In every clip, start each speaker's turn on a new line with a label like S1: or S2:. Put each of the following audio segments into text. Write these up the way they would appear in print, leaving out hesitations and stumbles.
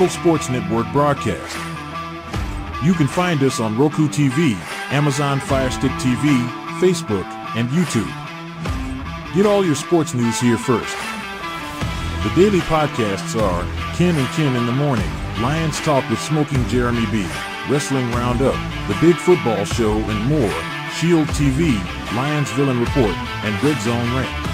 S1: Sports Network broadcast. You can find us on Roku TV, Amazon Fire Stick TV, Facebook, and YouTube. Get all your sports news here first. The daily podcasts are Ken and Ken in the Morning, Lions Talk with Smoking Jeremy B, Wrestling Roundup, The Big Football Show, and more, Shield TV, Lions Villain Report, and Red Zone Rant.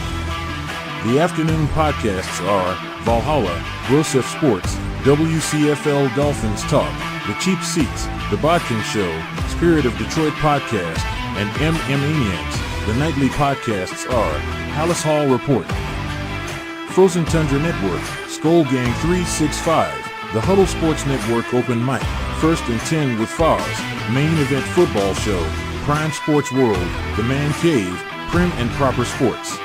S1: The afternoon podcasts are Valhalla, Grosef Sports, WCFL Dolphins Talk, The Cheap Seats, The Bodkin Show, Spirit of Detroit Podcast, and Maniacs. The nightly podcasts are Hallis Hall Report, Frozen Tundra Network, Skull Gang 365, The Huddle Sports Network Open Mic, First and 10 with Foz, Main Event Football Show, Prime Sports World, The Man Cave, Prim and Proper Sports.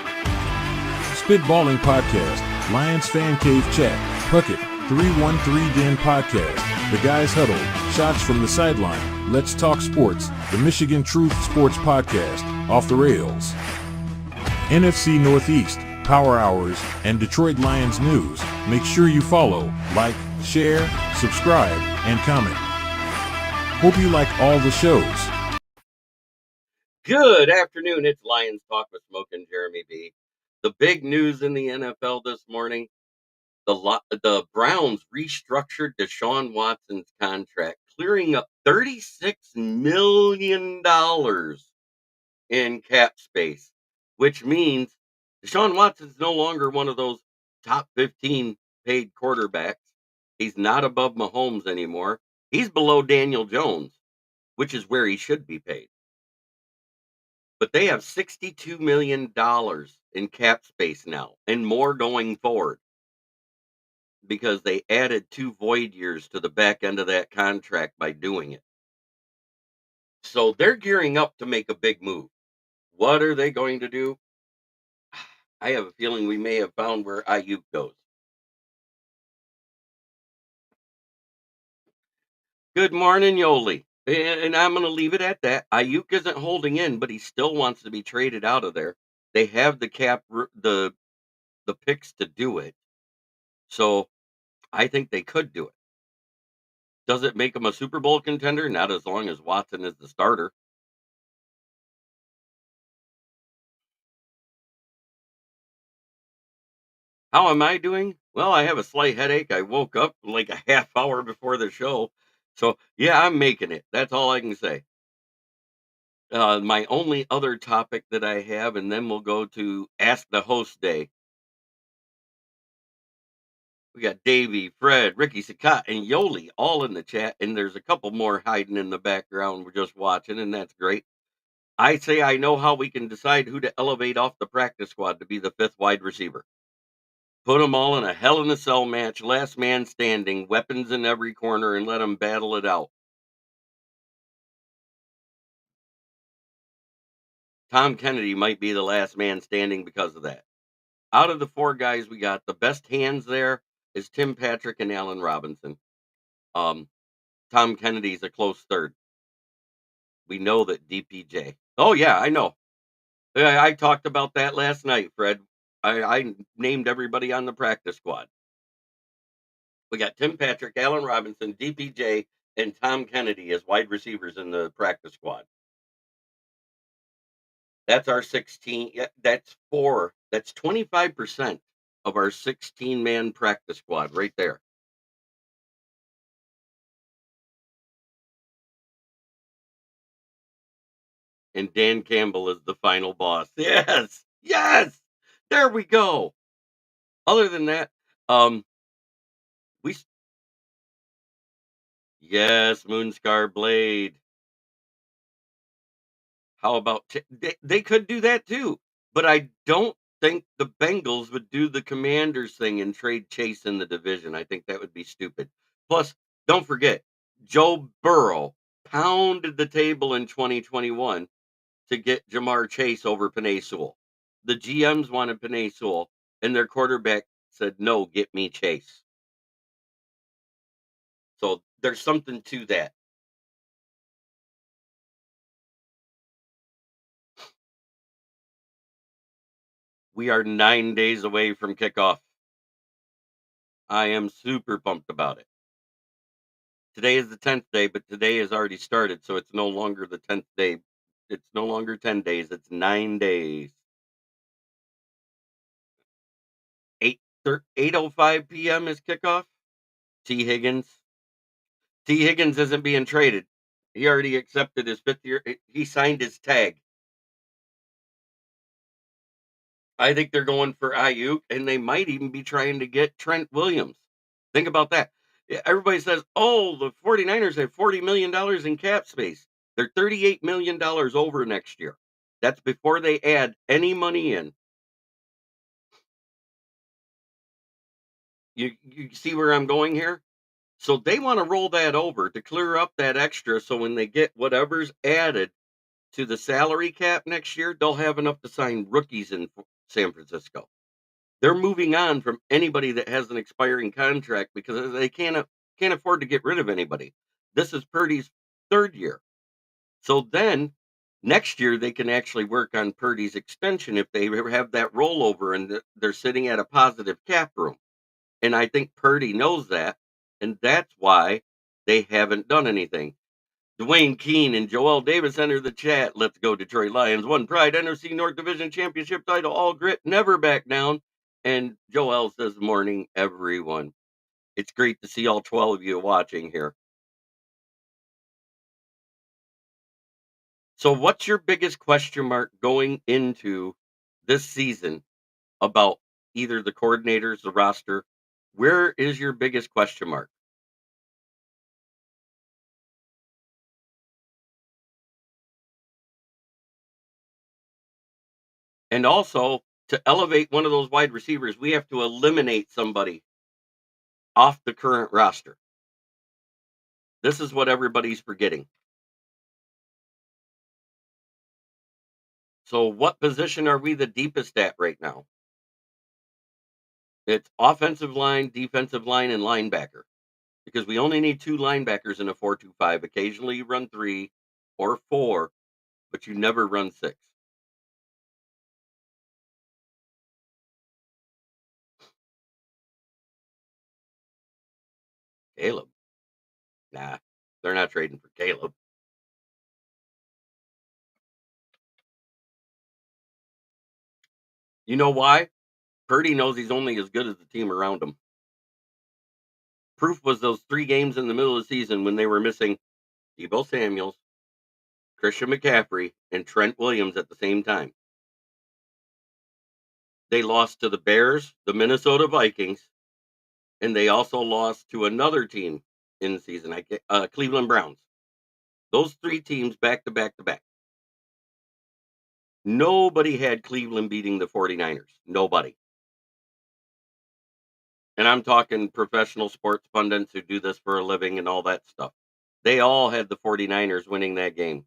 S1: Spitballing Podcast, Lions Fan Cave Chat, Puckett, 313 Den Podcast, The Guys Huddle, Shots from the Sideline, Let's Talk Sports, The Michigan Truth Sports Podcast, Off the Rails, NFC Northeast, Power Hours, and Detroit Lions News. Make sure you follow, like, share, subscribe, and comment. Hope you like all the shows.
S2: Good afternoon. It's Lions Talk with Smoking Jeremy B. The big news in the NFL this morning, the Browns restructured Deshaun Watson's contract, clearing up $36 million in cap space, which means Deshaun Watson's no longer one of those top 15 paid quarterbacks. He's not above Mahomes anymore. He's below Daniel Jones, which is where he should be paid. But they have $62 million in cap space now and more going forward because they added 2 void years to the back end of that contract by doing it. So they're gearing up to make a big move. What are they going to do? I have a feeling we may have found where Ayuk goes. Good morning, Yoli. And I'm going to leave it at that. Ayuk isn't holding in, but he still wants to be traded out of there. They have the the picks to do it. So I think they could do it. Does it make them a Super Bowl contender? Not as long as Watson is the starter. How am I doing? Well, I have a slight headache. I woke up like a half hour before the show. So, yeah, I'm making it. That's all I can say. My only other topic that I have, and then we'll go to Ask the Host Day. We got Davey, Fred, Ricky Sakat, and Yoli all in the chat. And there's a couple more hiding in the background. We're just watching, and that's great. I say I know how we can decide who to elevate off the practice squad to be the 5th wide receiver. Put them all in a Hell in a Cell match, last man standing, weapons in every corner, and let them battle it out. Tom Kennedy might be the last man standing because of that. Out of the 4 guys we got, the best hands there is Tim Patrick and Allen Robinson. Tom Kennedy's a close third. We know that DPJ. Oh, yeah, I know. I talked about that last night, Fred. I named everybody on the practice squad. We got Tim Patrick, Allen Robinson, DPJ, and Tom Kennedy as wide receivers in the practice squad. That's our 16. Yeah, that's 4. That's 25% of our 16-man practice squad right there. And Dan Campbell is the final boss. Yes. Yes. There we go. Other than that, we yes, Moonscar Blade. How about they could do that too, but I don't think the Bengals would do the Commanders thing and trade Chase in the division. I think that would be stupid. Plus, don't forget, Joe Burrow pounded the table in 2021 to get Jamar Chase over Penei Sewell. The GMs wanted Penei Sewell, and their quarterback said, "No, get me Chase." So there's something to that. We are 9 days away from kickoff. I am super pumped about it. Today is the 10th day, but today has already started, so it's no longer the 10th day. It's no longer 10 days, it's 9 days. 8:05 PM is kickoff. T. Higgins. T. Higgins isn't being traded. He already accepted his 5th year. He signed his tag. I think they're going for Ayuk, and they might even be trying to get Trent Williams. Think about that. Everybody says, oh, the 49ers have $40 million in cap space. They're $38 million over next year. That's before they add any money in. You see where I'm going here? So they want to roll that over to clear up that extra. So when they get whatever's added to the salary cap next year, they'll have enough to sign rookies in San Francisco. They're moving on from anybody that has an expiring contract because they can't afford to get rid of anybody. This is Purdy's 3rd year. So then next year they can actually work on Purdy's extension if they have that rollover and they're sitting at a positive cap room. And I think Purdy knows that, and that's why they haven't done anything. Dwayne Keene and Joel Davis enter the chat. Let's go, Detroit Lions. One pride, NFC North Division Championship title, all grit, never back down. And Joel says, morning, everyone. It's great to see all 12 of you watching here. So, what's your biggest question mark going into this season about either the coordinators, the roster? Where is your biggest question mark? And also, to elevate one of those wide receivers, we have to eliminate somebody off the current roster. This is what everybody's forgetting. So, what position are we the deepest at right now? It's offensive line, defensive line, and linebacker because we only need 2 linebackers in a 4-2-5. Occasionally, you run 3 or 4, but you never run 6. Caleb, nah, they're not trading for Caleb. You know why? Purdy knows he's only as good as the team around him. Proof was those 3 games in the middle of the season when they were missing Deebo Samuels, Christian McCaffrey, and Trent Williams at the same time. They lost to the Bears, the Minnesota Vikings, and they also lost to another team in the season, Cleveland Browns. Those 3 teams back to back to back. Nobody had Cleveland beating the 49ers. Nobody. And I'm talking professional sports pundits who do this for a living and all that stuff. They all had the 49ers winning that game.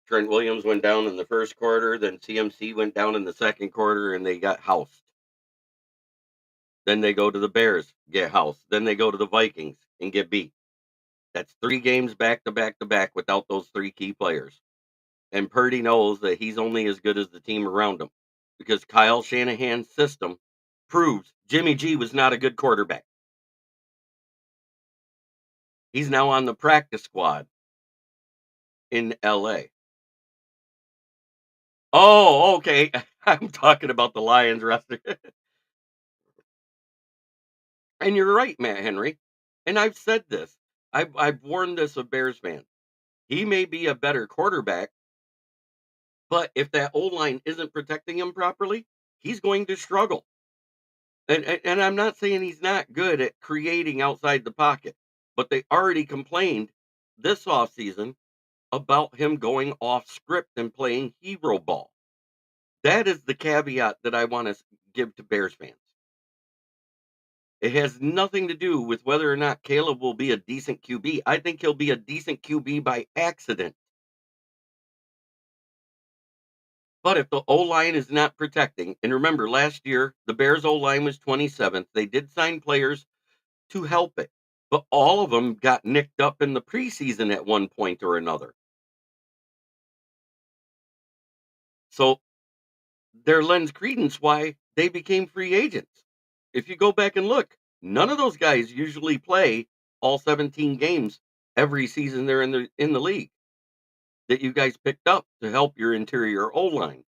S2: Trent Williams went down in the first quarter, then CMC went down in the second quarter, and they got housed. Then they go to the Bears, get housed. Then they go to the Vikings and get beat. That's 3 games back to back to back without those 3 key players. And Purdy knows that he's only as good as the team around him because Kyle Shanahan's system proves Jimmy G was not a good quarterback. He's now on the practice squad in LA. Oh, okay. I'm talking about the Lions roster. And you're right, Matt Henry. And I've said this. I've warned this of Bears fans. He may be a better quarterback, but if that O line isn't protecting him properly, he's going to struggle. And I'm not saying he's not good at creating outside the pocket, but they already complained this offseason about him going off script and playing hero ball. That is the caveat that I want to give to Bears fans. It has nothing to do with whether or not Caleb will be a decent QB. I think he'll be a decent QB by accident. But if the O line is not protecting, and remember last year, the Bears O line was 27th. They did sign players to help it, but all of them got nicked up in the preseason at one point or another. So there lends credence why they became free agents. if you go back and look, none of those guys usually play all 17 games every season they're in the league that you guys picked up to help your interior O line.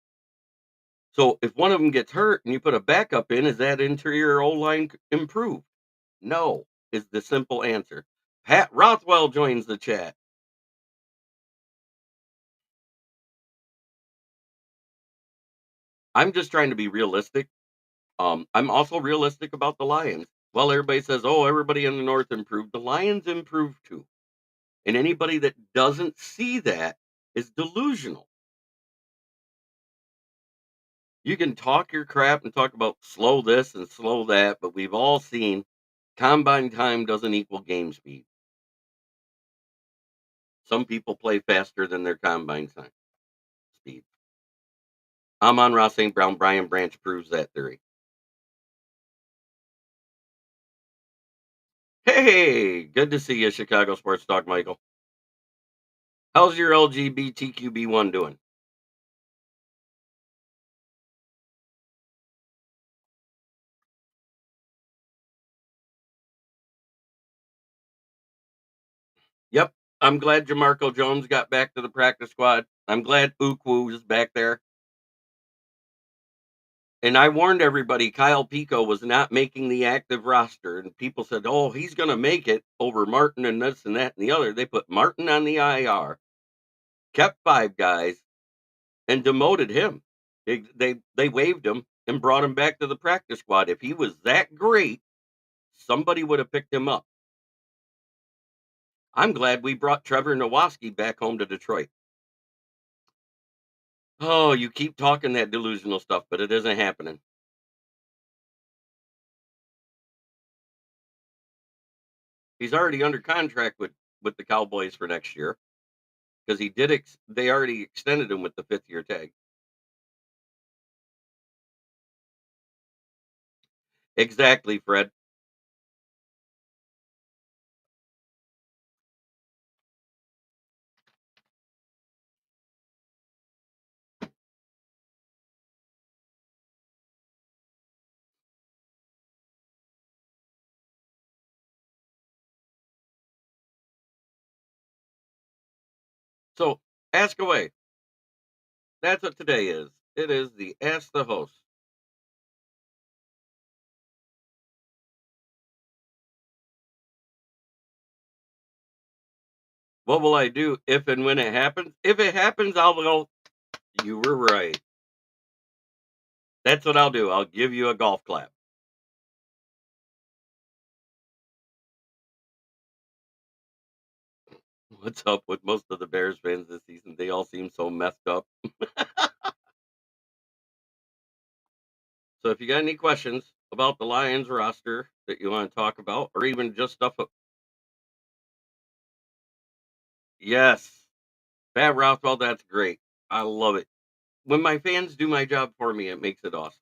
S2: So if one of them gets hurt and you put a backup in, is that interior O line improved? No, is the simple answer. Pat Rothwell joins the chat. I'm just trying to be realistic. I'm also realistic about the Lions. Well, everybody says, oh, everybody in the North improved. The Lions improved too. And anybody that doesn't see that is delusional. You can talk your crap and talk about slow this and slow that, but we've all seen combine time doesn't equal game speed. Some people play faster than their combine time speed. I'm on Ross St. Brown. Brian Branch proves that theory. Hey, good to see you, Chicago Sports Talk, Michael. How's your LGBTQB1 doing? Yep. I'm glad Jamarco Jones got back to the practice squad. I'm glad Ukwu is back there. And I warned everybody Kyle Pico was not making the active roster. And people said, oh, he's going to make it over Martin and this and that and the other. They put Martin on the IR, kept 5 guys, and demoted him. They waived him and brought him back to the practice squad. If he was that great, somebody would have picked him up. I'm glad we brought Trevor Nowaski back home to Detroit. Oh, you keep talking that delusional stuff, but it isn't happening. He's already under contract with the Cowboys for next year because he did. They already extended him with the 5th-year tag. Exactly, Fred. So ask away. That's what today is. It is the Ask the Host. What will I do if and when it happens? If it happens, I'll go, you were right. That's what I'll do. I'll give you a golf clap. What's up with most of the Bears fans this season? They all seem so messed up. So if you got any questions about the Lions roster that you want to talk about, or even just stuff, yes, Pat Rothwell, that's great. I love it. When my fans do my job for me, it makes it awesome.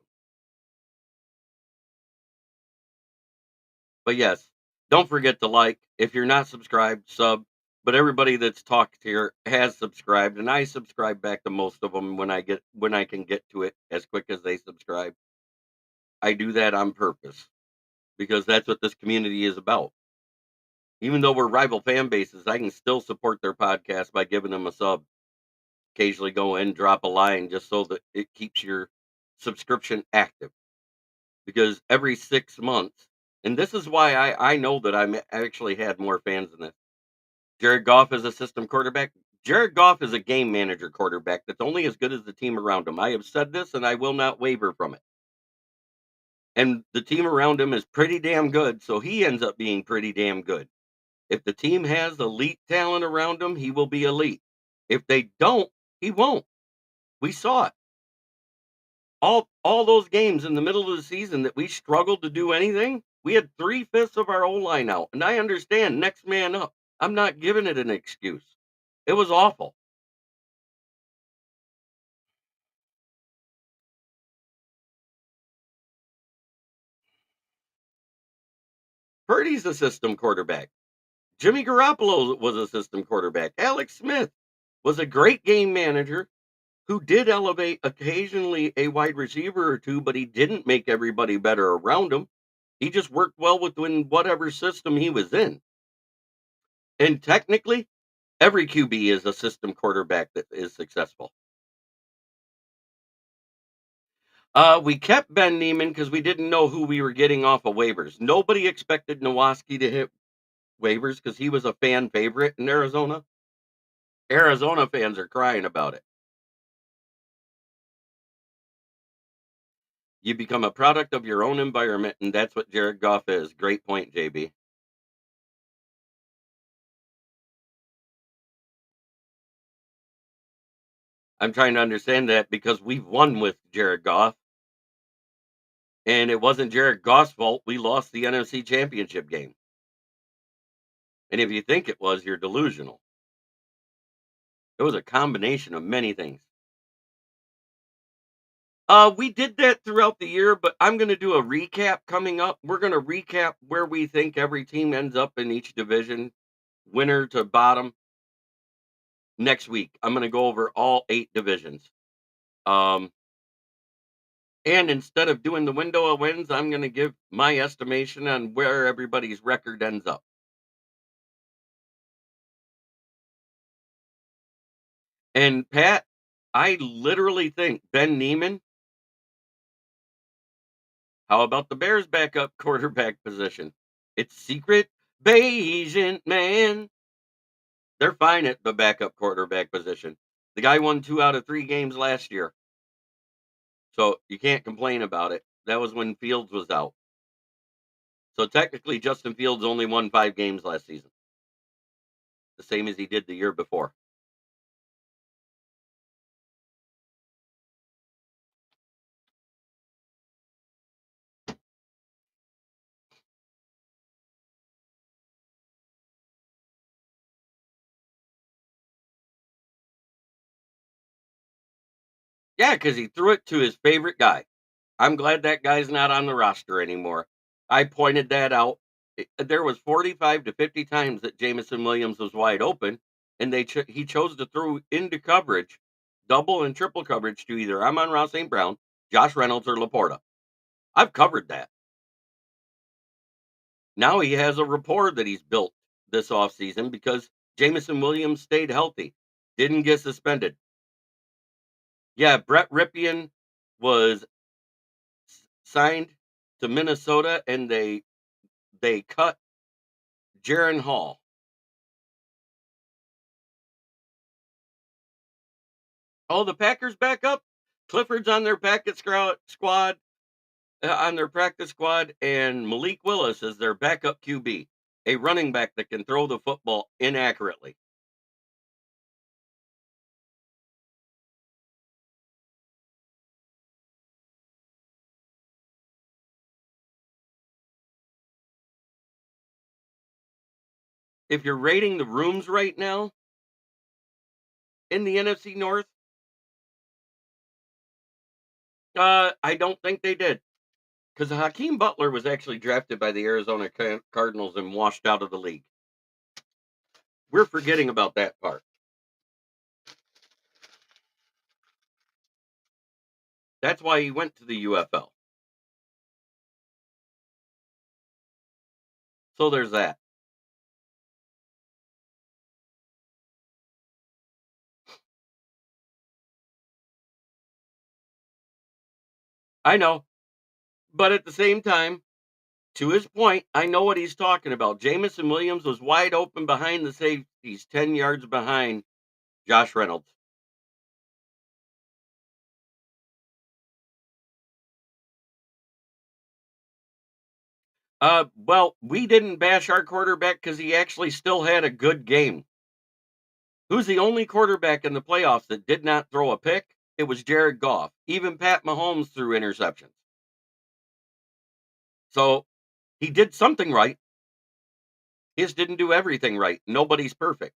S2: But yes, don't forget to like. If you're not subscribed, sub. But everybody that's talked here has subscribed, and I subscribe back to most of them when I can get to it as quick as they subscribe. I do that on purpose because that's what this community is about. Even though we're rival fan bases, I can still support their podcast by giving them a sub. Occasionally go in, drop a line just so that it keeps your subscription active. Because every 6 months, and this is why I know that I'm actually had more fans than this. Jared Goff is a system quarterback. Jared Goff is a game manager quarterback that's only as good as the team around him. I have said this and I will not waver from it. And the team around him is pretty damn good, so he ends up being pretty damn good. If the team has elite talent around him, he will be elite. If they don't, he won't. We saw it. All those games in the middle of the season that we struggled to do anything, we had 3/5 of our O-line out. And I understand next man up. I'm not giving it an excuse. It was awful. Purdy's a system quarterback. Jimmy Garoppolo was a system quarterback. Alex Smith was a great game manager who did elevate occasionally a wide receiver or two, but he didn't make everybody better around him. He just worked well within whatever system he was in. And technically, every QB is a system quarterback that is successful. We kept Ben Neiman because we didn't know who we were getting off of waivers. Nobody expected Nowaski to hit waivers because he was a fan favorite in Arizona. Arizona fans are crying about it. You become a product of your own environment, and that's what Jared Goff is. Great point, JB. I'm trying to understand that because we've won with Jared Goff, and it wasn't Jared Goff's fault we lost the NFC Championship game. And if you think it was, you're delusional. It was a combination of many things. We did that throughout the year, but I'm going to do a recap coming up. We're going to recap where we think every team ends up in each division, winner to bottom, next week. I'm going to go over all 8 divisions. Um, and instead of doing the window of wins, I'm going to give my estimation on where everybody's record ends up. And Pat, I literally think Ben Neiman. How about the Bears' backup quarterback position? It's secret Bayesian man. They're fine at the backup quarterback position. The guy won 2 out of 3 games last year, so you can't complain about it. That was when Fields was out. So technically, Justin Fields only won 5 games last season, the same as he did the year before. Yeah, because he threw it to his favorite guy. I'm glad that guy's not on the roster anymore. I pointed that out. There was 45 to 50 times that Jamison Williams was wide open, and he chose to throw into coverage, double and triple coverage to either Amon-Ra St. Brown, Josh Reynolds, or Laporta. I've covered that. Now he has a rapport that he's built this offseason because Jamison Williams stayed healthy, didn't get suspended. Yeah, Brett Ripien was signed to Minnesota, and they cut Jaron Hall. Oh, the Packers back up. Clifford's on their squad, on their practice squad, and Malik Willis is their backup QB, a running back that can throw the football inaccurately. If you're rating the rooms right now in the NFC North, I don't think they did because Hakeem Butler was actually drafted by the Arizona Cardinals and washed out of the league. We're forgetting about that part. That's why he went to the UFL. So there's that. I know. But at the same time, to his point, I know what he's talking about. Jamison Williams was wide open behind the safeties, 10 yards behind Josh Reynolds. Well, we didn't bash our quarterback because he actually still had a good game. Who's the only quarterback in the playoffs that did not throw a pick? It was Jared Goff. Even Pat Mahomes threw interceptions. So he did something right. He just didn't do everything right. Nobody's perfect.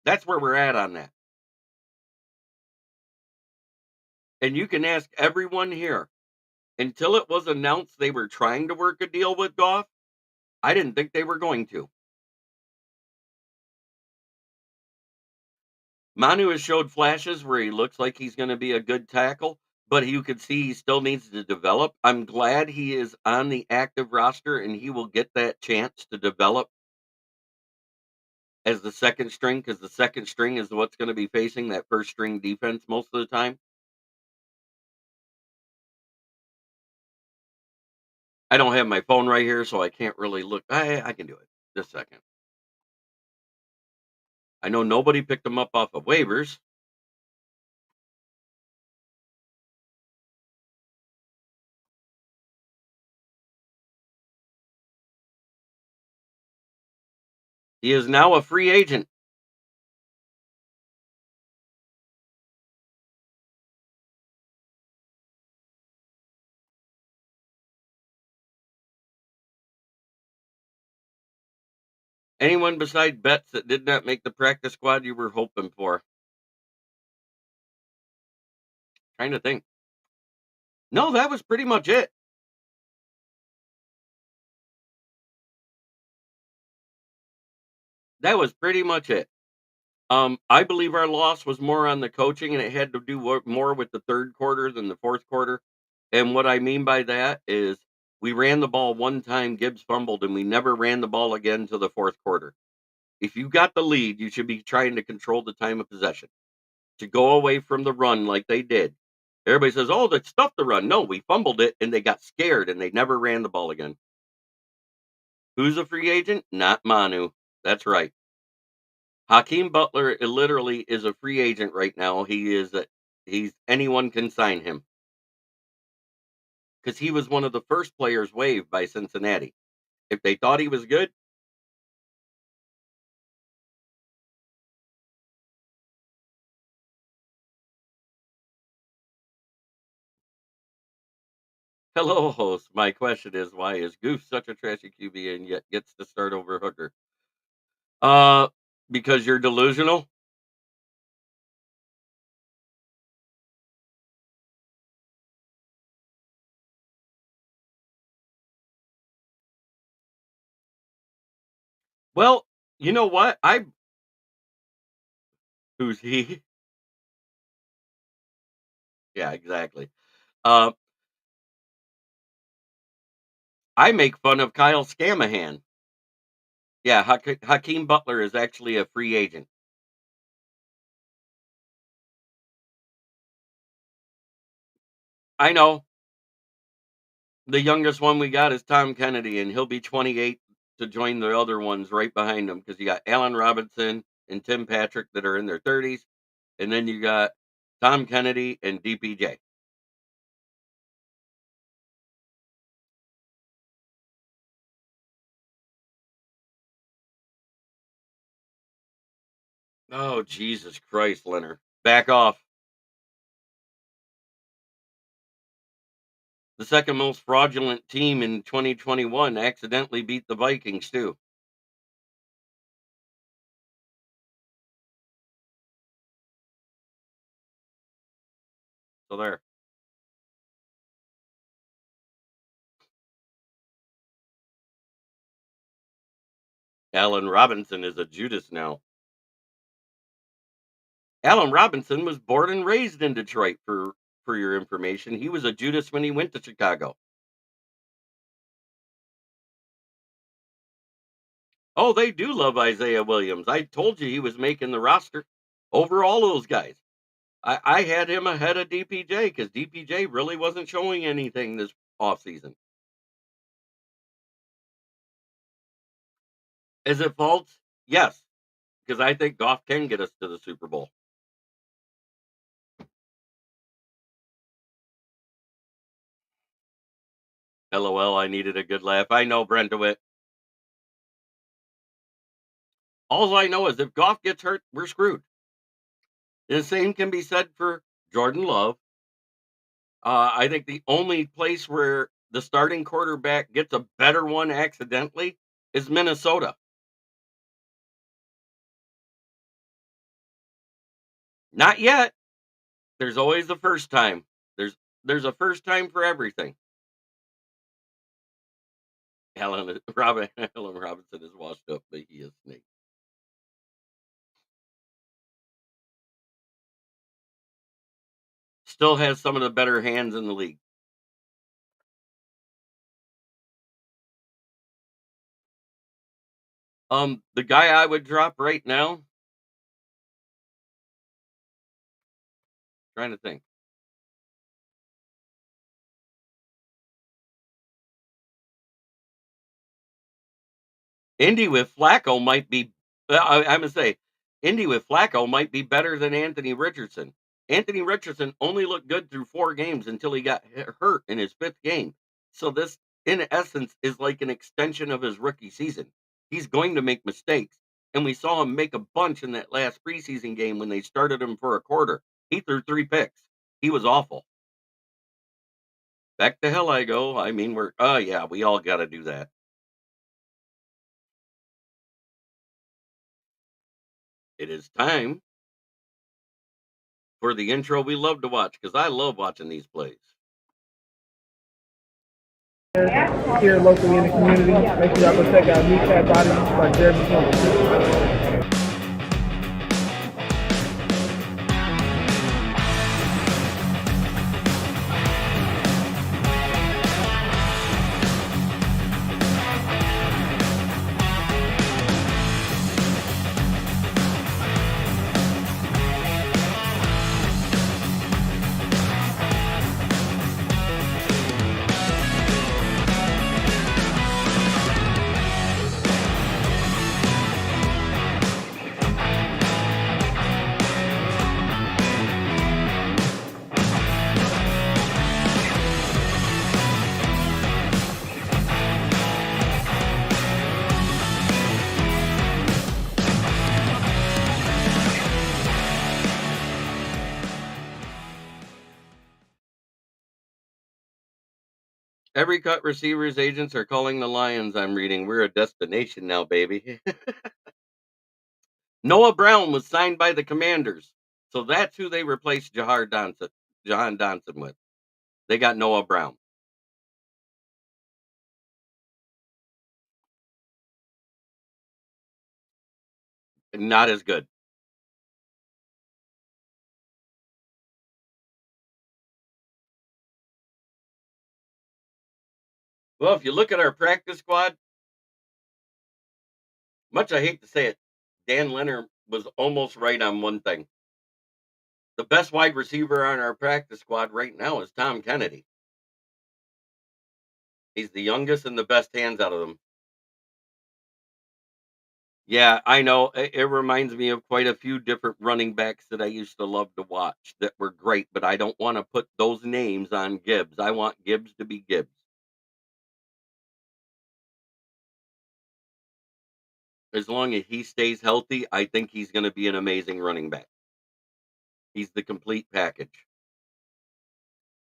S2: That's where we're at on that. And you can ask everyone here. Until it was announced they were trying to work a deal with Goff, I didn't think they were going to. Manu has showed flashes where he looks like he's going to be a good tackle, but you could see he still needs to develop. I'm glad he is on the active roster and he will get that chance to develop as the second string because the second string is what's going to be facing that first string defense most of the time. I don't have my phone right here, so I can't really look. I can do it. Just a second. I know nobody picked him up off of waivers. He is now a free agent. Anyone beside Betts that did not make the practice squad you were hoping for? Trying to think. No, that was pretty much it. That was pretty much it. I believe our loss was more on the coaching, and it had to do more with the third quarter than the fourth quarter. And what I mean by that is we ran the ball one time, Gibbs fumbled, and we never ran the ball again till the fourth quarter. If you got the lead, you should be trying to control the time of possession to go away from the run like they did. Everybody says, "Oh, that's stuff the run." No, we fumbled it, and they got scared, and they never ran the ball again. Who's a free agent? Not Manu. That's right. Hakeem Butler literally is a free agent right now. He's anyone can sign him because he was one of the first players waived by Cincinnati. If they thought he was good, hello, host. My question is, why is Goof such a trashy QB and yet gets to start over Hooker? Uh, because you're delusional. Well, you know what? Who's he? Yeah, exactly. Uh, I make fun of Kyle Scamahan. Yeah, Hakeem Butler is actually a free agent. I know. The youngest one we got is Tom Kennedy, and he'll be 28 to join the other ones right behind him because you got Allen Robinson and Tim Patrick that are in their 30s, and then you got Tom Kennedy and DPJ. Oh, Jesus Christ, Leonard. Back off. The second most fraudulent team in 2021 accidentally beat the Vikings, too. So there. Allen Robinson is a Judas now. Allen Robinson was born and raised in Detroit, for your information. He was a Judas when he went to Chicago. Oh, they do love Isaiah Williams. I told you he was making the roster over all those guys. I had him ahead of DPJ because DPJ really wasn't showing anything this offseason. Is it false? Yes, because I think Goff can get us to the Super Bowl. LOL, I needed a good laugh. I know, Brent DeWitt. All I know is if Goff gets hurt, we're screwed. The same can be said for Jordan Love. I think the only place where the starting quarterback gets a better one accidentally is Minnesota. Not yet. There's always the first time. There's a first time for everything. Allen Robinson is washed up, but he is Snake. Still has some of the better hands in the league. The guy I would drop right now, trying to think. Indy with Flacco might be. I'm gonna say, Indy with Flacco might be better than Anthony Richardson. Anthony Richardson only looked good through 4 games until he got hurt in his 5th game. So this, in essence, is like an extension of his rookie season. He's going to make mistakes, and we saw him make a bunch in that last preseason game when they started him for a quarter. He threw 3 picks. He was awful. Back to hell I go. I mean, we're oh yeah, we all got to do that. It is time for the intro we love to watch because I love watching these plays.
S3: Here locally in the community. Make sure y'all go check out Kneecap Body by Jeremy Campbell.
S2: Every cut receivers agents are calling the Lions. I'm reading. We're a destination now, baby. Noah Brown was signed by the Commanders, so that's who they replaced Jahan Dotson with. They got Noah Brown. Not as good. Well, if you look at our practice squad, much I hate to say it, Dan Leonard was almost right on one thing. The best wide receiver on our practice squad right now is Tom Kennedy. He's the youngest and the best hands out of them. Yeah, I know. It reminds me of quite a few different running backs that I used to love to watch that were great, but I don't want to put those names on Gibbs. I want Gibbs to be Gibbs. As long as he stays healthy, I think he's going to be an amazing running back. He's the complete package.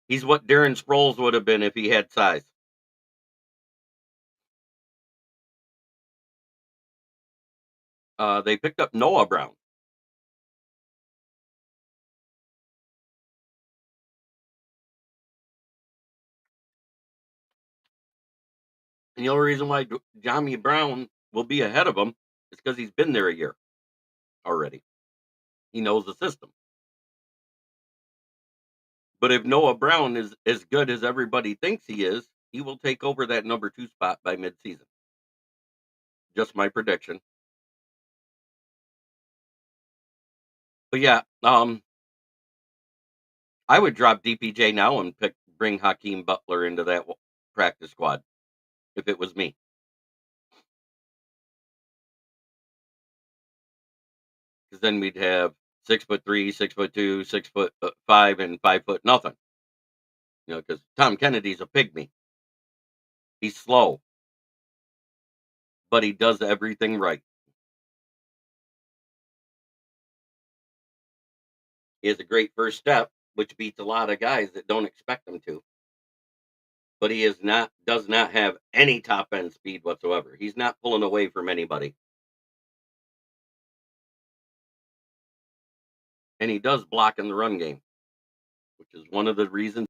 S2: He's what Darren Sproles would have been if he had size. They picked up Noah Brown. And the only reason why Johnny Brown will be ahead of him is because he's been there a year already. He knows the system. But if Noah Brown is as good as everybody thinks he is, he will take over that number 2 spot by midseason. Just my prediction. But yeah, I would drop DPJ now and bring Hakeem Butler into that practice squad if it was me. Because then we'd have 6'3", 6'2", 6'5", and 5 foot nothing. You know, because Tom Kennedy's a pygmy. He's slow, but he does everything right. He has a great first step, which beats a lot of guys that don't expect him to. But he does not have any top end speed whatsoever. He's not pulling away from anybody. And he does block in the run game, which is one of the reasons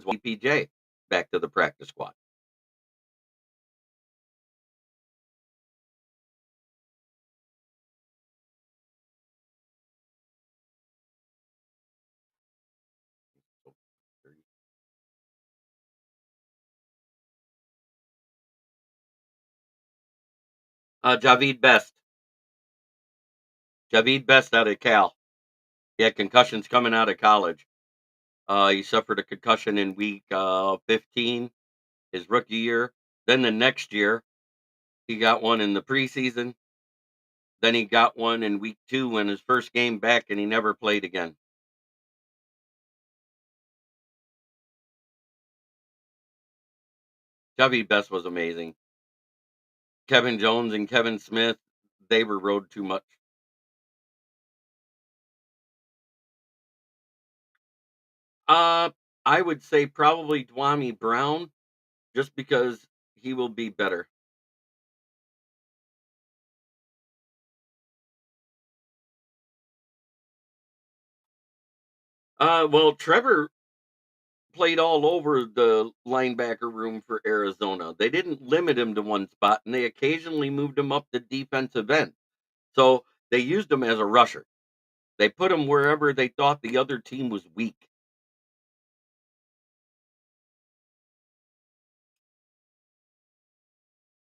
S2: why PJ back to the practice squad. Javid Best. Javid Best out of Cal. He had concussions coming out of college. He suffered a concussion in week 15, his rookie year. Then the next year, he got one in the preseason. Then he got one in week 2 in his first game back, and he never played again. Javid Best was amazing. Kevin Jones and Kevin Smith, they were rode too much. Uh, I would say probably Dwami Brown, just because he will be better. Well, Trevor played all over the linebacker room for Arizona. They didn't limit him to one spot, and they occasionally moved him up to defensive end. So they used him as a rusher. They put him wherever they thought the other team was weak.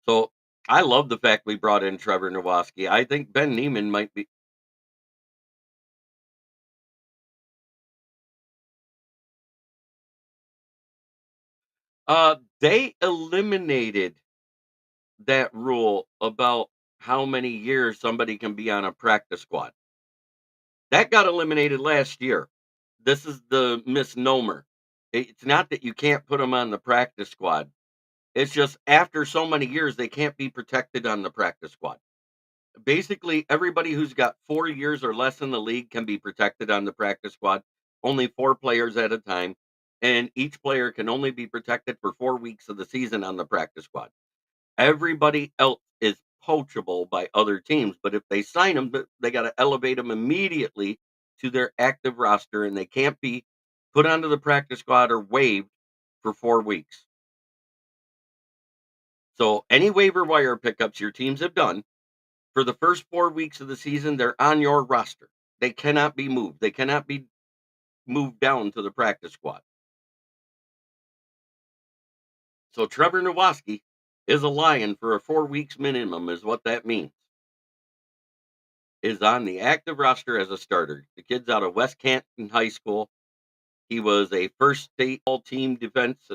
S2: So I love the fact we brought in Trevor Nowoski. I think Ben Neiman might be. They eliminated that rule about how many years somebody can be on a practice squad. That got eliminated last year. This is the misnomer. It's not that you can't put them on the practice squad. It's just after so many years, they can't be protected on the practice squad. Basically, everybody who's got 4 years or less in the league can be protected on the practice squad, only 4 players at a time. And each player can only be protected for 4 weeks of the season on the practice squad. Everybody else is poachable by other teams, but if they sign them, they got to elevate them immediately to their active roster, and they can't be put onto the practice squad or waived for 4 weeks. So any waiver wire pickups your teams have done for the first 4 weeks of the season, they're on your roster. They cannot be moved. They cannot be moved down to the practice squad. So Trevor Nowoski is a Lion for a 4 weeks minimum, is what that means. Is on the active roster as a starter. The kid's out of West Canton High School. He was a first state all team defense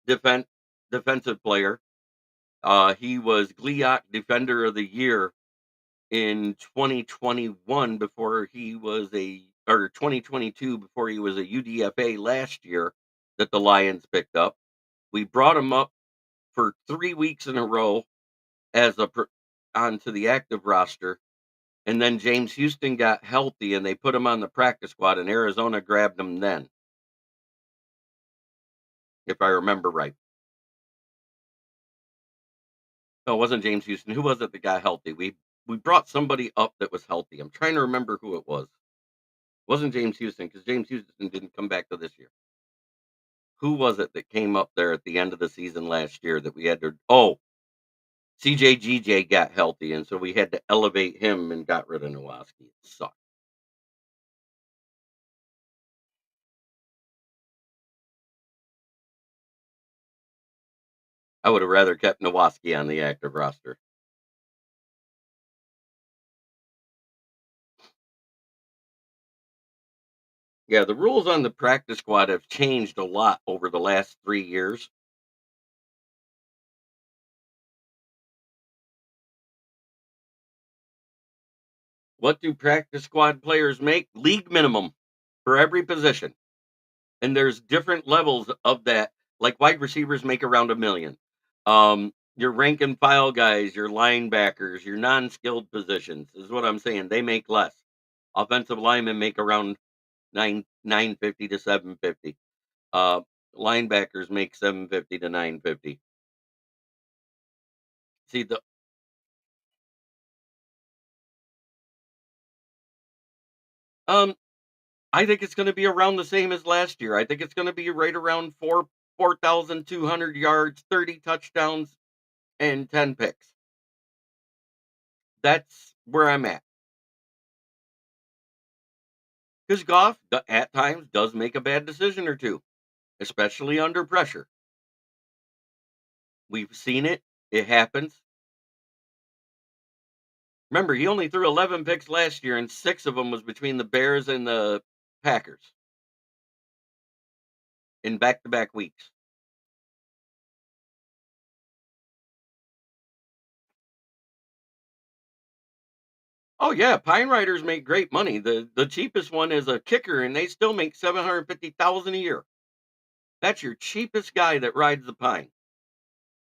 S2: defensive player. He was GLIAC Defender of the Year in 2021 before he was a or 2022 before he was a UDFA last year that the Lions picked up. We brought him up for 3 weeks in a row as onto the active roster. And then James Houston got healthy and they put him on the practice squad, and Arizona grabbed him then, if I remember right. No, it wasn't James Houston. Who was it that got healthy? We brought somebody up that was healthy. I'm trying to remember who it was. It wasn't James Houston, because James Houston didn't come back to this year. Who was it that came up there at the end of the season last year that we had to? Oh, CJGJ got healthy, and so we had to elevate him and got rid of Nowoski. It sucked. I would have rather kept Nowoski on the active roster. Yeah, the rules on the practice squad have changed a lot over the last 3 years. What do practice squad players make? League minimum for every position. And there's different levels of that. Like wide receivers make around 1 million. Your rank and file guys, your linebackers, your non-skilled positions is what I'm saying. They make less. Offensive linemen make around 950 to 750. Uh, Linebackers make 750 to 950. See the um I think it's going to be around the same as last year. I think it's going to be right around 4,200 yards, 30 touchdowns, and 10 picks. That's where I'm at. Because Goff, at times, does make a bad decision or two, especially under pressure. We've seen it. It happens. Remember, he only threw 11 picks last year, and 6 of them was between the Bears and the Packers in back-to-back weeks. Oh yeah, Pine Riders make great money. The cheapest one is a kicker, and they still make 750,000 a year. That's your cheapest guy that rides the Pine.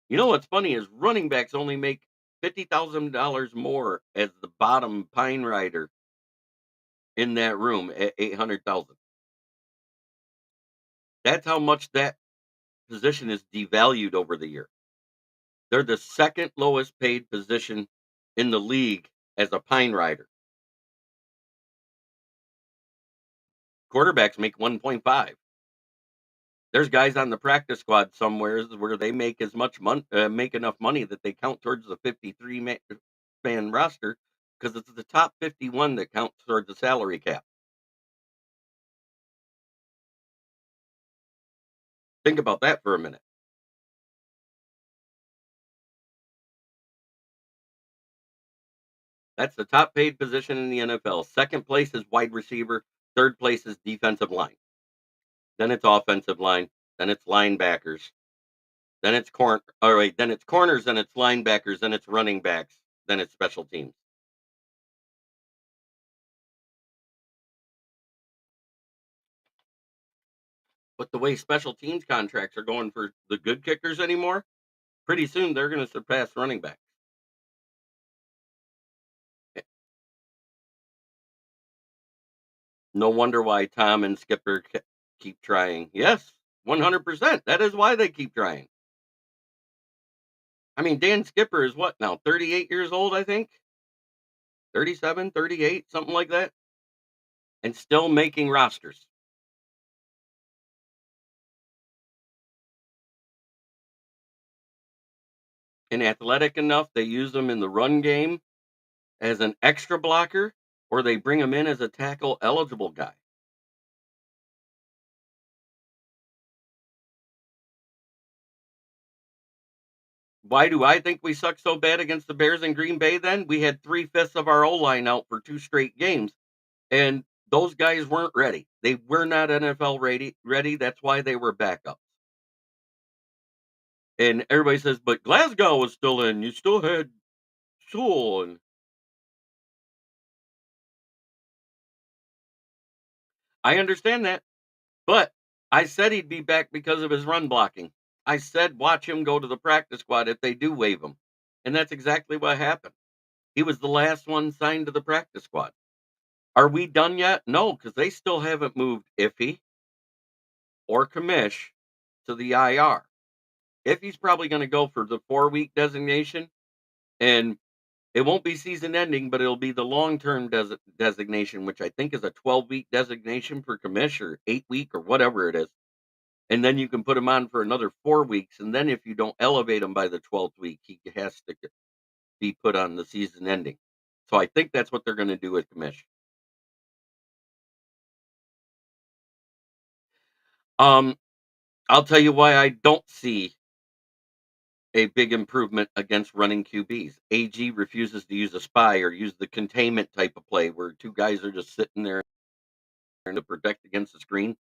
S2: You know what's funny is running backs only make $50,000 more as the bottom Pine Rider in that room at 800,000. That's how much that position is devalued over the year. They're the second lowest paid position in the league as a Pine Rider. Quarterbacks make 1.5. There's guys on the practice squad somewhere where they make as much money, make enough money that they count towards the 53 man roster because it's the top 51 that counts towards the salary cap. Think about that for a minute. That's the top paid position in the NFL. Second place is wide receiver. Third place is defensive line. Then it's offensive line. Then it's linebackers. Then it's All right. Then it's corners. Then it's linebackers. Then it's running backs. Then it's special teams. But the way special teams contracts are going for the good kickers anymore, pretty soon they're going to surpass running backs. Eh, No wonder why Tom and Skipper keep trying. Yes, 100%. That is why they keep trying. I mean, Dan Skipper is what now? 38 years old, I think. 37, 38, something like that, and still making rosters. And athletic enough, they use them in the run game as an extra blocker, or they bring him in as a tackle eligible guy. Why do I think we suck so bad against the Bears in Green Bay then? We had 3/5 of our O-line out for 2 straight games, and those guys weren't ready. They were not NFL ready. That's why they were backups. And everybody says, "But Glasgow was still in. You still had Sewell." And I understand that, but I said he'd be back because of his run blocking. I said watch him go to the practice squad if they do waive him, and that's exactly what happened. He was the last one signed to the practice squad. Are we done yet? No, because they still haven't moved Iffy or Kamish to the IR. Iffy's probably going to go for the 4-week designation, and it won't be season ending, but it'll be the long term designation, which I think is a 12-week designation for Kamish or 8-week or whatever it is. And then you can put him on for another 4 weeks. And then if you don't elevate him by the 12th week, he has to be put on the season ending. So I think that's what they're going to do with Kamish. Um, I'll tell you why I don't see a big improvement against running QBs. AG refuses to use a spy or use the containment type of play where two guys are just sitting there to protect against the screen.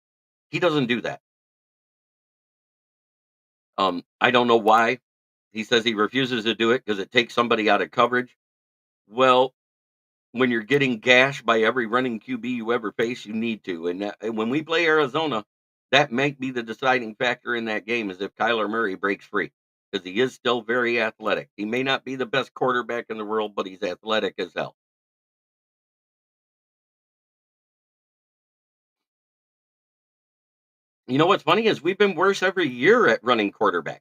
S2: He doesn't do that. I don't know why. He says he refuses to do it because it takes somebody out of coverage. Well, when you're getting gashed by every running QB you ever face, you need to. And when we play Arizona, that might be the deciding factor in that game is if Kyler Murray breaks free because he is still very athletic. He may not be the best quarterback in the world, but he's athletic as hell. You know what's funny is we've been worse every year at running quarterbacks.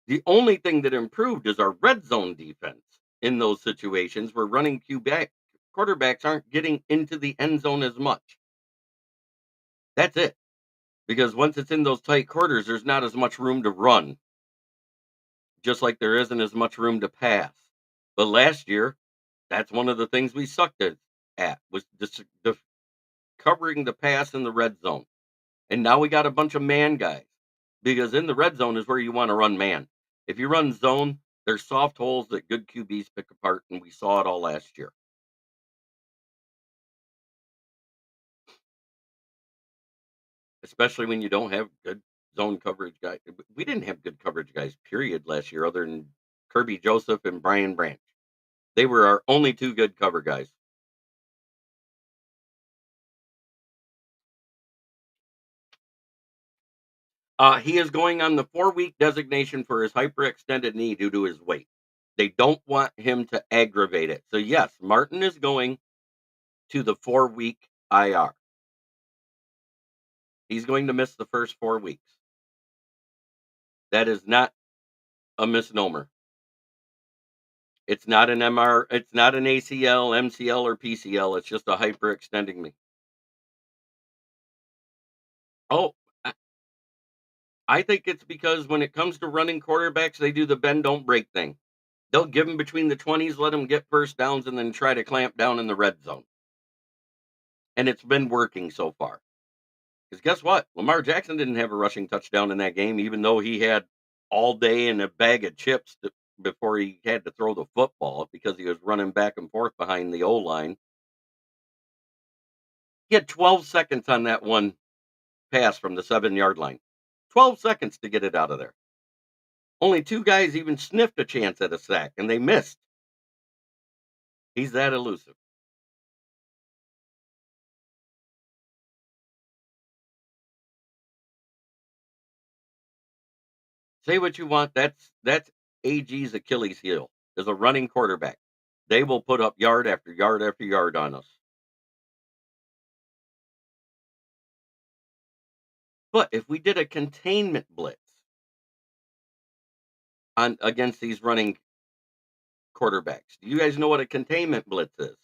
S2: The only thing that improved is our red zone defense in those situations where running quarterbacks aren't getting into the end zone as much. That's it. Because once it's in those tight quarters, there's not as much room to run, just like there isn't as much room to pass. But last year, that's one of the things we sucked at was covering the pass in the red zone. And now we got a bunch of man guys because in the red zone is where you want to run man. If you run zone, There's soft holes that good QBs pick apart, and we saw it all last year. Especially when you don't have good zone coverage guy. We didn't have good coverage guys, period, last year, other than Kirby Joseph and Brian Branch. They were our only two good cover guys. He is going on the 4-week designation for his hyperextended knee due to his weight. They don't want him to aggravate it. So, yes, Martin is going to the 4-week IR. He's going to miss the first 4 weeks. That is not a misnomer. It's not an MR, it's not an ACL, MCL, or PCL. It's just a hyperextending knee. Oh, I think it's because when it comes to running quarterbacks, they do the bend don't break thing. They'll give them between the 20s, let them get first downs, and then try to clamp down in the red zone. And it's been working so far. Because guess what? Lamar Jackson didn't have a rushing touchdown in that game, even though he had all day and a bag of chips before he had to throw the football because he was running back and forth behind the O line. He had 12 seconds on that one pass from the 7-yard line. 12 seconds to get it out of there. Only two guys even sniffed a chance at a sack, and they missed. He's that elusive. Say what you want. That's AG's Achilles heel is a running quarterback. They will put up yard after yard after yard on us. But if we did a containment blitz on against these running quarterbacks, do you guys know what a containment blitz is?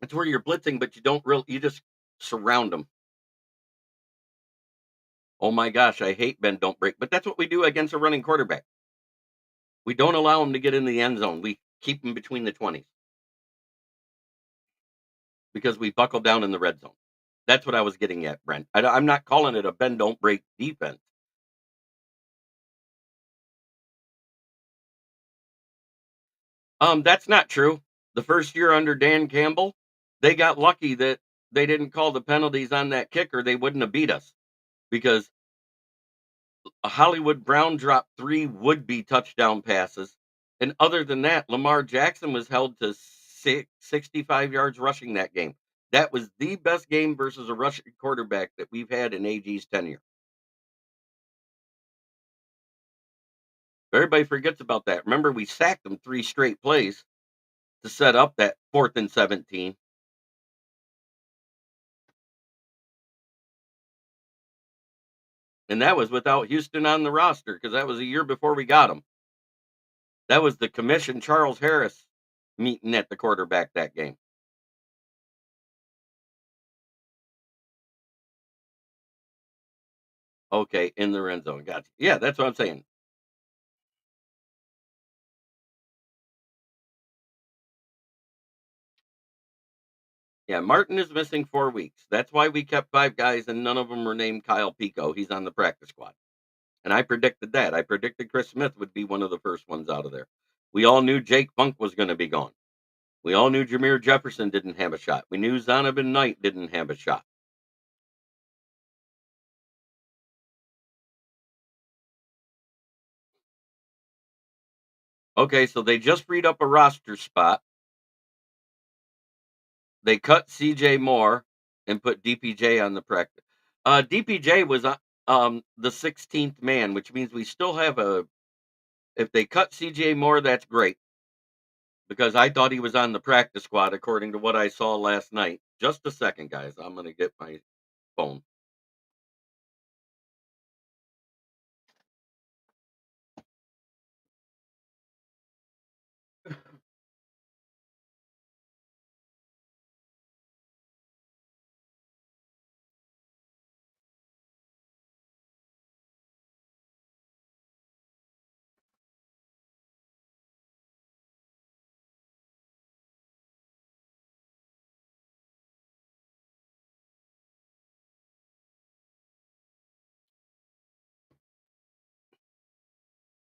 S2: It's where you're blitzing, but you just surround them. Oh my gosh, I hate bend don't break, but that's what we do against a running quarterback. We don't allow them to get in the end zone. We keep them between the 20s because we buckle down in the red zone. That's what I was getting at, Brent. I'm not calling it a bend don't break defense. That's not true. The first year under Dan Campbell, they got lucky that they didn't call the penalties on that kicker. They wouldn't have beat us because Hollywood Brown dropped 3 would-be touchdown passes, and other than that, Lamar Jackson was held to 65 yards rushing that game. That was the best game versus a rushing quarterback that we've had in AG's tenure. Everybody forgets about that. Remember, we sacked them 3 straight plays to set up that 4th and 17. And that was without Houston on the roster because that was a year before we got him. That was the commission Charles Harris meeting at the quarterback that game. Okay, in the red zone. Gotcha. Yeah, that's what I'm saying. Yeah, Martin is missing 4 weeks. That's why we kept 5 guys and none of them were named Kyle Pico. He's on the practice squad. And I predicted that. I predicted Chris Smith would be one of the first ones out of there. We all knew Jake Funk was going to be gone. We all knew Jameer Jefferson didn't have a shot. We knew Zonovan Knight didn't have a shot. Okay, so they just freed up a roster spot. They cut CJ Moore and put DPJ on the practice. DPJ was the 16th man, which means we still have a. If they cut CJ Moore, that's great because I thought he was on the practice squad according to what I saw last night. Just a second, guys. I'm going to get my phone.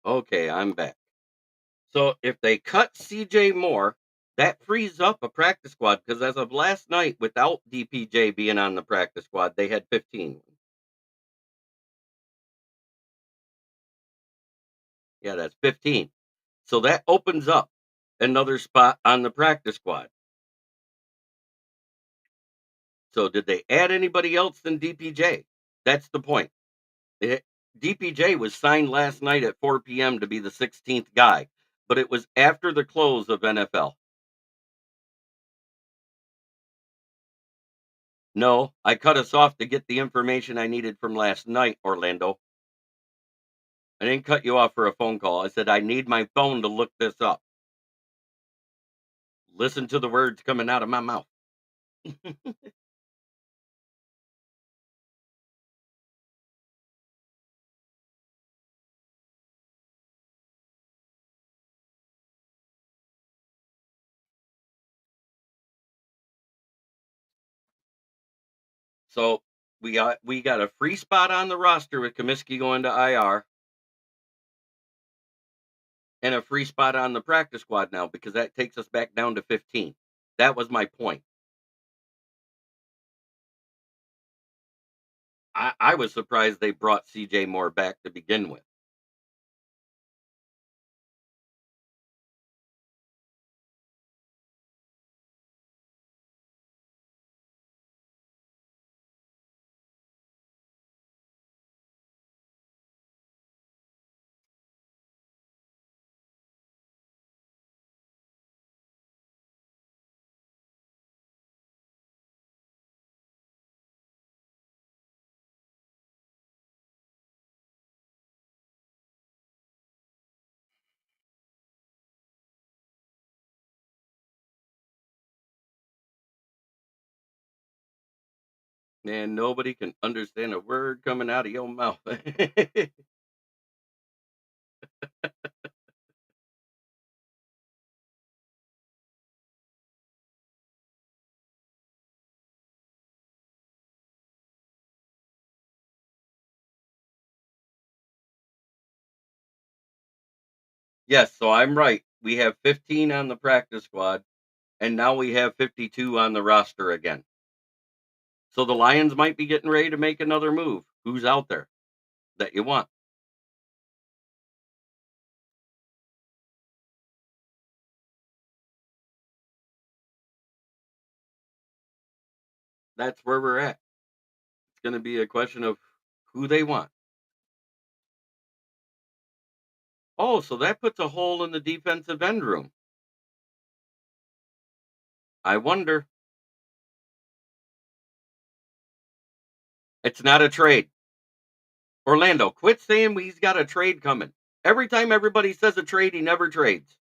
S2: Okay, I'm back. So if they cut CJ Moore, that frees up a practice squad because as of last night, without DPJ being on the practice squad, they had 15. Yeah, that's 15. So that opens up another spot on the practice squad. So did they add anybody else than DPJ? That's the point. It, DPJ was signed last night at 4 p.m. to be the 16th guy, but it was after the close of NFL. No, I cut us off to get the information I needed from last night, Orlando. I didn't cut you off for a phone call. I said I need my phone to look this up. Listen to the words coming out of my mouth. So we got a free spot on the roster with Comiskey going to IR and a free spot on the practice squad now because that takes us back down to 15. That was my point. I was surprised they brought CJ Moore back to begin with. Man, nobody can understand a word coming out of your mouth. Yes, so I'm right. We have 15 on the practice squad, and now we have 52 on the roster again. So the Lions might be getting ready to make another move. Who's out there that you want? That's where we're at. It's going to be a question of who they want. Oh, so that puts a hole in the defensive end room. I wonder. It's not a trade. Orlando, quit saying he's got a trade coming. Every time everybody says a trade, he never trades.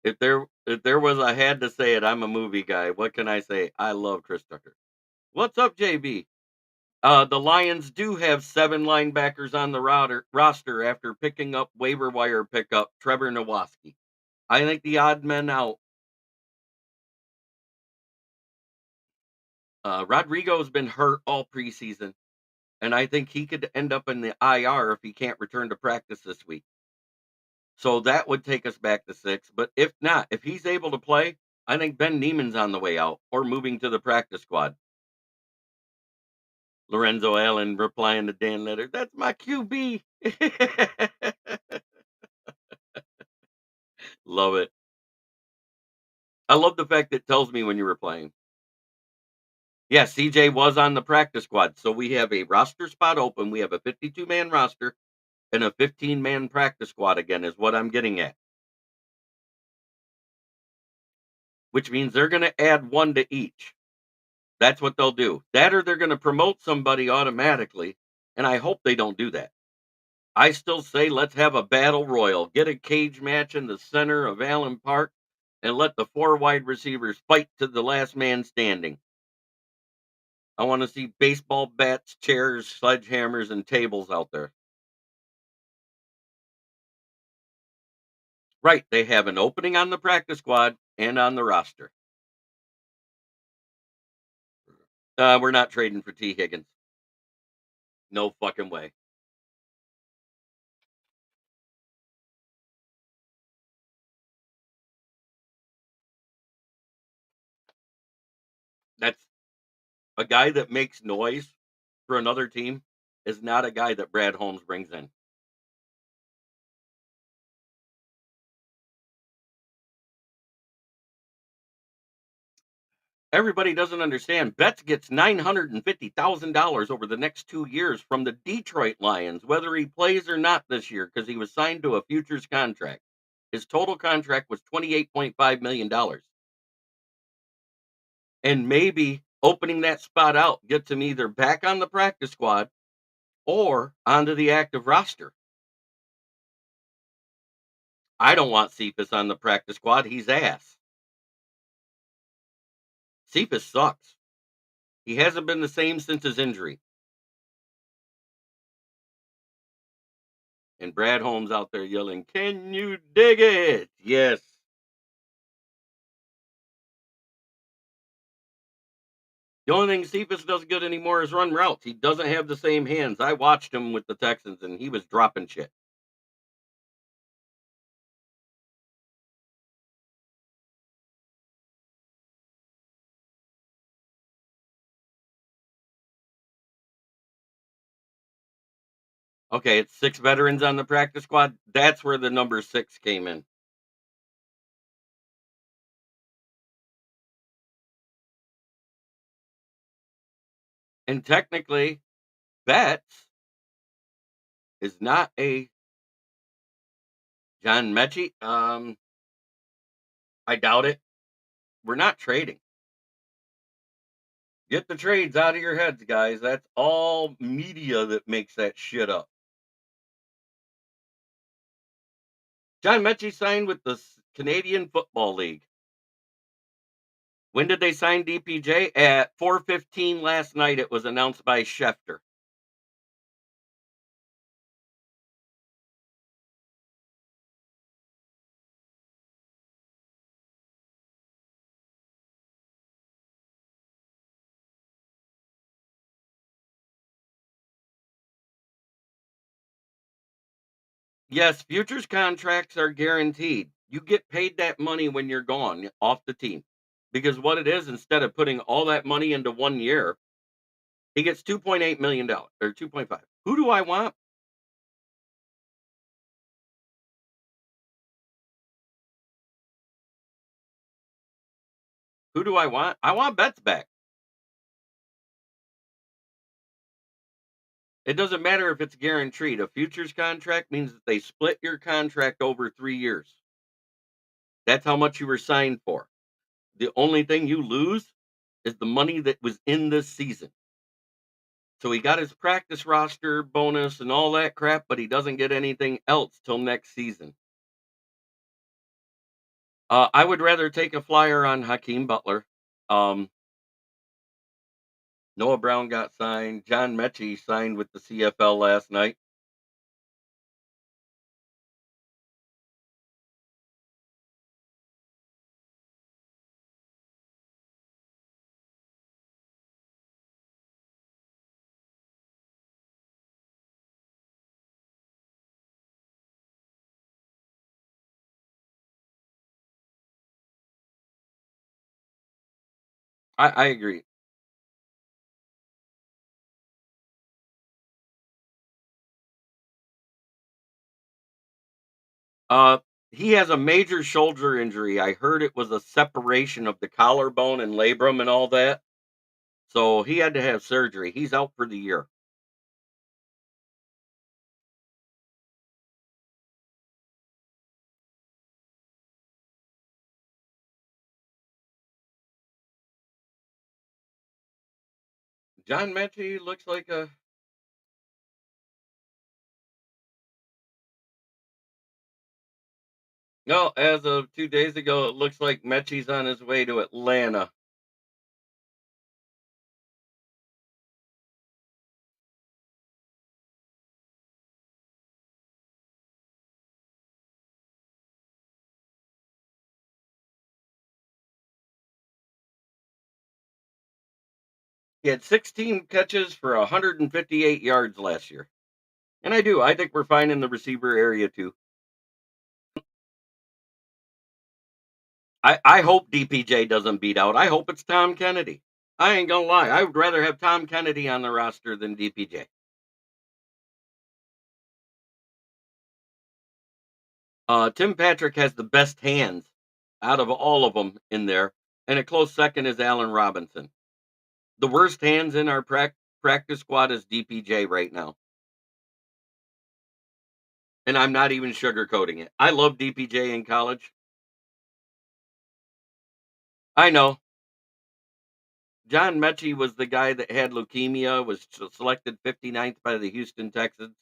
S2: If there was I had to say it, I'm a movie guy. What can I say? I love Chris Tucker. What's up, JB? The Lions do have 7 linebackers on the roster after picking up waiver wire pickup Trevor Nowaski. I think the odd men out. Rodrigo's been hurt all preseason, and I think he could end up in the IR if he can't return to practice this week. So that would take us back to 6. But if not, if he's able to play, I think Ben Neiman's on the way out or moving to the practice squad. Lorenzo Allen replying to Dan Letter, that's my QB. Love it. I love the fact it tells me when you were playing. Yeah, CJ was on the practice squad. So we have a roster spot open. We have a 52-man roster and a 15-man practice squad again, is what I'm getting at. Which means they're going to add one to each. That's what they'll do. That or they're going to promote somebody automatically. And I hope they don't do that. I still say let's have a battle royal. Get a cage match in the center of Allen Park and let the 4 wide receivers fight to the last man standing. I want to see baseball bats, chairs, sledgehammers, and tables out there. Right. They have an opening on the practice squad and on the roster. We're not trading for T. Higgins. No fucking way. That's a guy that makes noise for another team is not a guy that Brad Holmes brings in. Everybody doesn't understand. Betts gets $950,000 over the next 2 years from the Detroit Lions, whether he plays or not this year, because he was signed to a futures contract. His total contract was $28.5 million. And maybe opening that spot out gets him either back on the practice squad or onto the active roster. I don't want Cephas on the practice squad. He's ass. Cephas sucks. He hasn't been the same since his injury. And Brad Holmes out there yelling, "Can you dig it?" Yes. The only thing Cephas does good anymore is run routes. He doesn't have the same hands. I watched him with the Texans, and he was dropping shit. Okay, it's 6 veterans on the practice squad. That's where the number 6 came in. And technically, Betts is not a John Mechie. I doubt it. We're not trading. Get the trades out of your heads, guys. That's all media that makes that shit up. John Mechie signed with the Canadian Football League. When did they sign DPJ? At 4:15 last night, it was announced by Schefter. Yes, futures contracts are guaranteed. You get paid that money when you're gone off the team. Because what it is, instead of putting all that money into 1 year, he gets $2.8 million or 2.5. Who do I want? Who do I want? I want Betts back. It doesn't matter if it's guaranteed. A futures contract means that they split your contract over 3 years. That's how much you were signed for. The only thing you lose is the money that was in this season. So he got his practice roster bonus and all that crap, but he doesn't get anything else till next season. I would rather take a flyer on Hakeem Butler. Um, Noah Brown got signed. John Mechie signed with the CFL last night. I agree. Uh, he has a major shoulder injury. I heard it was a separation of the collarbone and labrum and all that. So he had to have surgery. He's out for the year. John Mechie looks like a no. As of 2 days ago, it looks like Mechie's on his way to Atlanta. He had 16 catches for 158 yards last year. And I do. I think we're fine in the receiver area too. I hope DPJ doesn't beat out. I hope it's Tom Kennedy. I ain't gonna lie. I would rather have Tom Kennedy on the roster than DPJ. Tim Patrick has the best hands out of all of them in there, and a close second is Allen Robinson. The worst hands in our practice squad is DPJ right now, and I'm not even sugarcoating it. I love DPJ in college. I know John Mechie was the guy that had leukemia, was selected 59th by the Houston Texans.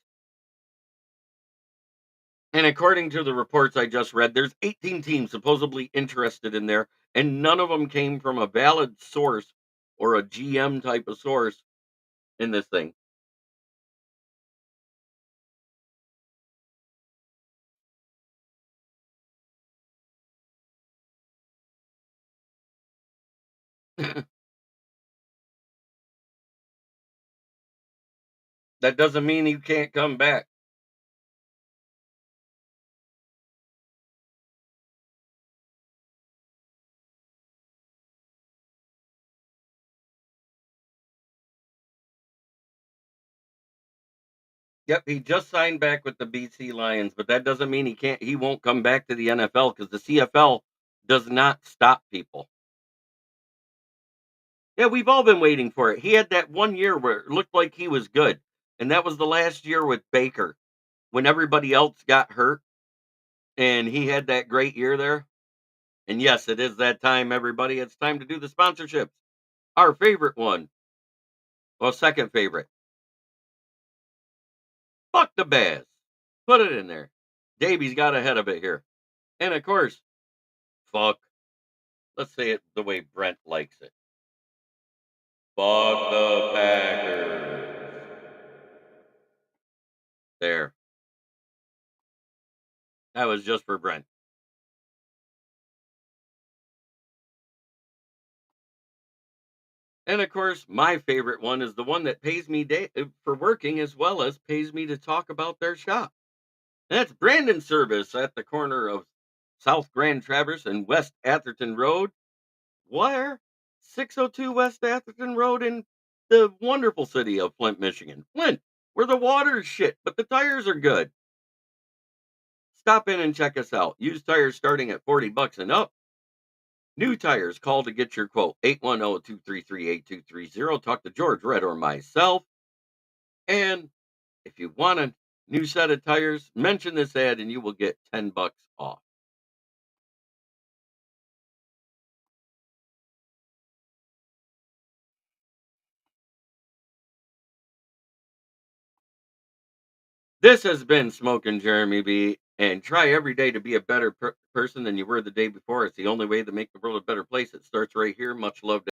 S2: And according to the reports I just read, there's 18 teams supposedly interested in there, and none of them came from a valid source or a GM type of source in this thing. That doesn't mean you can't come back. Yep, he just signed back with the BC Lions, but that doesn't mean he won't come back to the NFL because the CFL does not stop people. Yeah, we've all been waiting for it. He had that one year where it looked like he was good, and that was the last year with Baker when everybody else got hurt, and he had that great year there. And yes, it is that time, everybody. It's time to do the sponsorships. Our favorite one, well, second favorite. Fuck the Bears. Put it in there. Davies got ahead of it here. And of course, fuck. Let's say it the way Brent likes it. Fuck the Packers. There. That was just for Brent. And of course, my favorite one is the one that pays me for working as well as pays me to talk about their shop. And that's Brandon Service at the corner of South Grand Traverse and West Atherton Road. Where? 602 West Atherton Road in the wonderful city of Flint, Michigan. Flint, where the water is shit, but the tires are good. Stop in and check us out. Used tires starting at $40 and up. New tires, call to get your quote. 810-233-8230. Talk to George Red or myself. And if you want a new set of tires, mention this ad and you will get $10 off. This has been Smoking Jeremy B. And try every day to be a better person than you were the day before. It's the only way to make the world a better place. It starts right here. Much love to